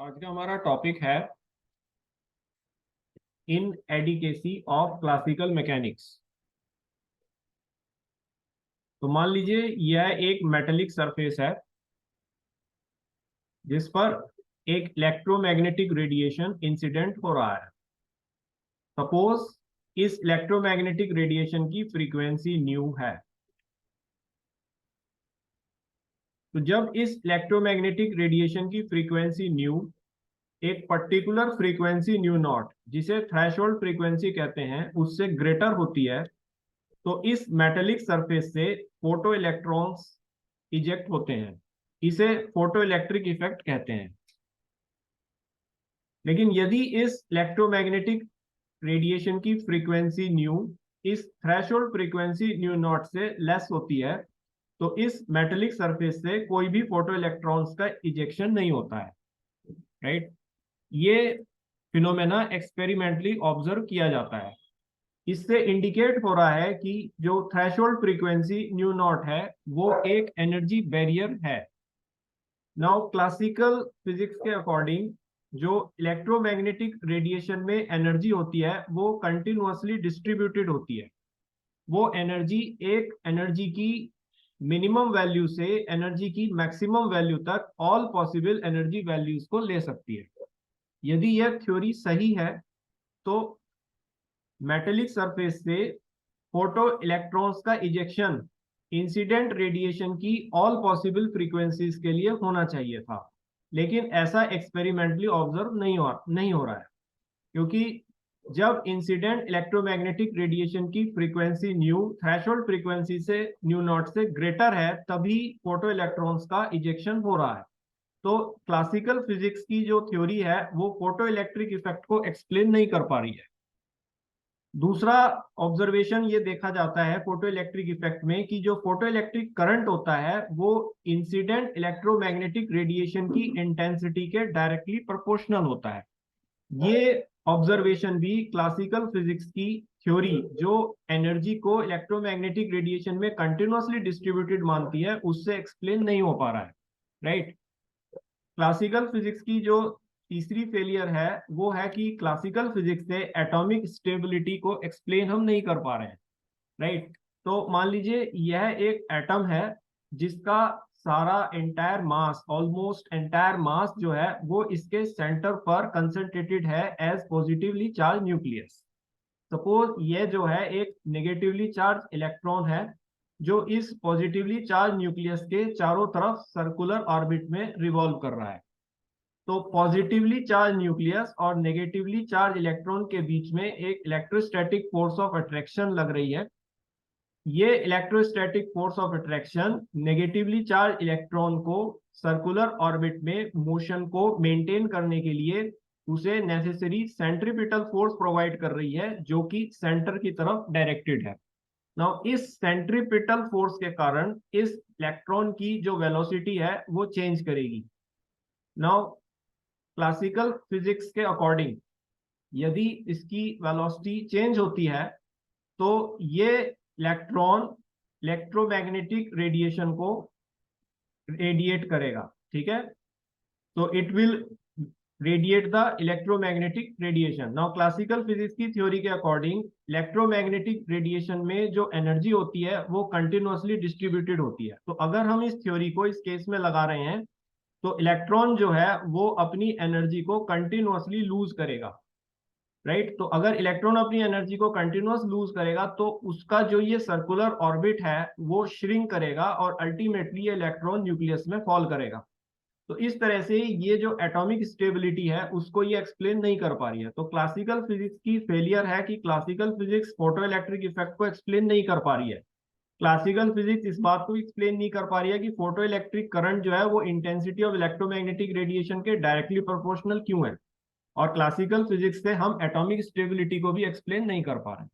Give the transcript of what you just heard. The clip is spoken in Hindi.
आज का हमारा टॉपिक है इन एडिकेसी ऑफ क्लासिकल मैकेनिक्स। तो मान लीजिए यह एक मेटेलिक सरफेस है जिस पर एक इलेक्ट्रोमैग्नेटिक रेडिएशन इंसिडेंट हो रहा है। सपोज इस इलेक्ट्रोमैग्नेटिक रेडिएशन की फ्रीक्वेंसी न्यू है। तो जब इस इलेक्ट्रोमैग्नेटिक रेडिएशन की फ्रीक्वेंसी न्यू एक पर्टिकुलर फ्रीक्वेंसी न्यू नॉट, जिसे थ्रेशोल्ड फ्रीक्वेंसी कहते हैं, उससे ग्रेटर होती है, तो इस मेटेलिक सरफेस से फोटो इलेक्ट्रॉन्स इजेक्ट होते हैं। इसे फोटो इलेक्ट्रिक इफेक्ट कहते हैं। लेकिन यदि इस इलेक्ट्रोमैग्नेटिक रेडिएशन की फ्रीक्वेंसी न्यू इस थ्रेशोल्ड फ्रीक्वेंसी न्यू नॉट से लेस होती है, तो इस मेटेलिक सरफेस से कोई भी फोटो इलेक्ट्रॉन्स का इजेक्शन नहीं होता है। राइट, ये फिनोमेना एक्सपेरिमेंटली ऑब्जर्व किया जाता है। इससे इंडिकेट हो रहा है कि जो थ्रेशोल्ड फ्रीक्वेंसी न्यू नॉट है वो एक एनर्जी बैरियर है। नाउ क्लासिकल फिजिक्स के अकॉर्डिंग जो इलेक्ट्रोमैग्नेटिक रेडिएशन में एनर्जी होती है वो कंटिन्यूअसली डिस्ट्रीब्यूटेड होती है। वो एनर्जी एक एनर्जी की मिनिमम वैल्यू से एनर्जी की मैक्सिमम वैल्यू तक ऑल पॉसिबल एनर्जी वैल्यूज को ले सकती है। यदि यह थ्योरी सही है तो मेटेलिक सरफेस से फोटो इलेक्ट्रॉन्स का इजेक्शन इंसिडेंट रेडिएशन की ऑल पॉसिबल फ्रीक्वेंसीज के लिए होना चाहिए था। लेकिन ऐसा एक्सपेरिमेंटली ऑब्जर्व नहीं हो रहा है, क्योंकि जब इंसिडेंट इलेक्ट्रोमैग्नेटिक रेडिएशन की फ्रीक्वेंसी न्यू थ्रेशोल्ड फ्रीक्वेंसी से न्यू नॉट से ग्रेटर है तभी फोटो इलेक्ट्रॉन्स का इजेक्शन हो रहा है। तो क्लासिकल फिजिक्स की जो थ्योरी है वो फोटो इलेक्ट्रिक इफेक्ट को एक्सप्लेन नहीं कर पा रही है। दूसरा ऑब्जर्वेशन ये देखा जाता है फोटो इलेक्ट्रिक इफेक्ट में कि जो फोटो इलेक्ट्रिक करंट होता है वो इंसिडेंट इलेक्ट्रोमैग्नेटिक रेडिएशन की इंटेंसिटी के डायरेक्टली प्रोपोर्शनल होता है। ये ऑब्जर्वेशन भी क्लासिकल फिजिक्स की थ्योरी जो एनर्जी को इलेक्ट्रोमैग्नेटिक रेडिएशन में कंटिन्यूअसली डिस्ट्रीब्यूटेड मानती है उससे एक्सप्लेन नहीं हो पा रहा है। राइट, क्लासिकल फिजिक्स की जो तीसरी फेलियर है वो है कि क्लासिकल फिजिक्स से एटॉमिक स्टेबिलिटी को एक्सप्लेन हम नहीं कर पा रहे हैं। राइट, तो मान लीजिए यह एक एटम है जिसका सारा entire mass, almost entire mass जो है वो इसके सेंटर पर कंसंट्रेटेड है as positively charge nucleus. Suppose ये जो है एक नेगेटिवली चार्ज इलेक्ट्रॉन है जो इस पॉजिटिवली चार्ज न्यूक्लियस के चारों तरफ सर्कुलर ऑर्बिट में रिवॉल्व कर रहा है। तो पॉजिटिवली चार्ज न्यूक्लियस और नेगेटिवली चार्ज इलेक्ट्रॉन के बीच में एक इलेक्ट्रोस्टैटिक फोर्स ऑफ अट्रैक्शन लग रही है। ये electrostatic force of attraction negatively charge electron को सर्कुलर ऑर्बिट में मोशन को मेंटेन करने के लिए उसे नेसेसरी सेंट्रीपिटल फोर्स प्रोवाइड कर रही है जो कि सेंटर की तरफ डायरेक्टेड है। नाउ इस सेंट्रीपिटल फोर्स के कारण इस इलेक्ट्रॉन की जो वेलोसिटी है वो चेंज करेगी। नाउ क्लासिकल फिजिक्स के अकॉर्डिंग यदि इसकी वेलोसिटी चेंज होती है तो ये इलेक्ट्रॉन इलेक्ट्रोमैग्नेटिक रेडिएशन को रेडिएट करेगा। ठीक है, तो it will radiate the electromagnetic radiation. Now classical physics की थ्योरी के अकॉर्डिंग इलेक्ट्रोमैग्नेटिक रेडिएशन में जो एनर्जी होती है वो कंटिन्यूअसली डिस्ट्रीब्यूटेड होती है। तो अगर हम इस थ्योरी को इस केस में लगा रहे हैं तो इलेक्ट्रॉन जो है वो अपनी एनर्जी को कंटिन्यूअसली लूज करेगा। राइट, तो अगर इलेक्ट्रॉन अपनी एनर्जी को कंटिन्यूअस लूज करेगा तो उसका जो ये सर्कुलर ऑर्बिट है वो श्रिंक करेगा और अल्टीमेटली ये इलेक्ट्रॉन न्यूक्लियस में फॉल करेगा। तो इस तरह से ये जो एटॉमिक स्टेबिलिटी है उसको ये एक्सप्लेन नहीं कर पा रही है। तो क्लासिकल फिजिक्स की फेलियर है कि classical physics photo electric effect को एक्सप्लेन नहीं कर पा रही है। क्लासिकल फिजिक्स इस बात को एक्सप्लेन नहीं कर पा रही है कि फोटो इलेक्ट्रिक करंट जो है वो इंटेंसिटी ऑफ इलेक्ट्रोमैग्नेटिक रेडिएशन के डायरेक्टली प्रोपोर्शनल क्यों है। और क्लासिकल फिजिक्स से हम एटॉमिक स्टेबिलिटी को भी एक्सप्लेन नहीं कर पा रहे हैं।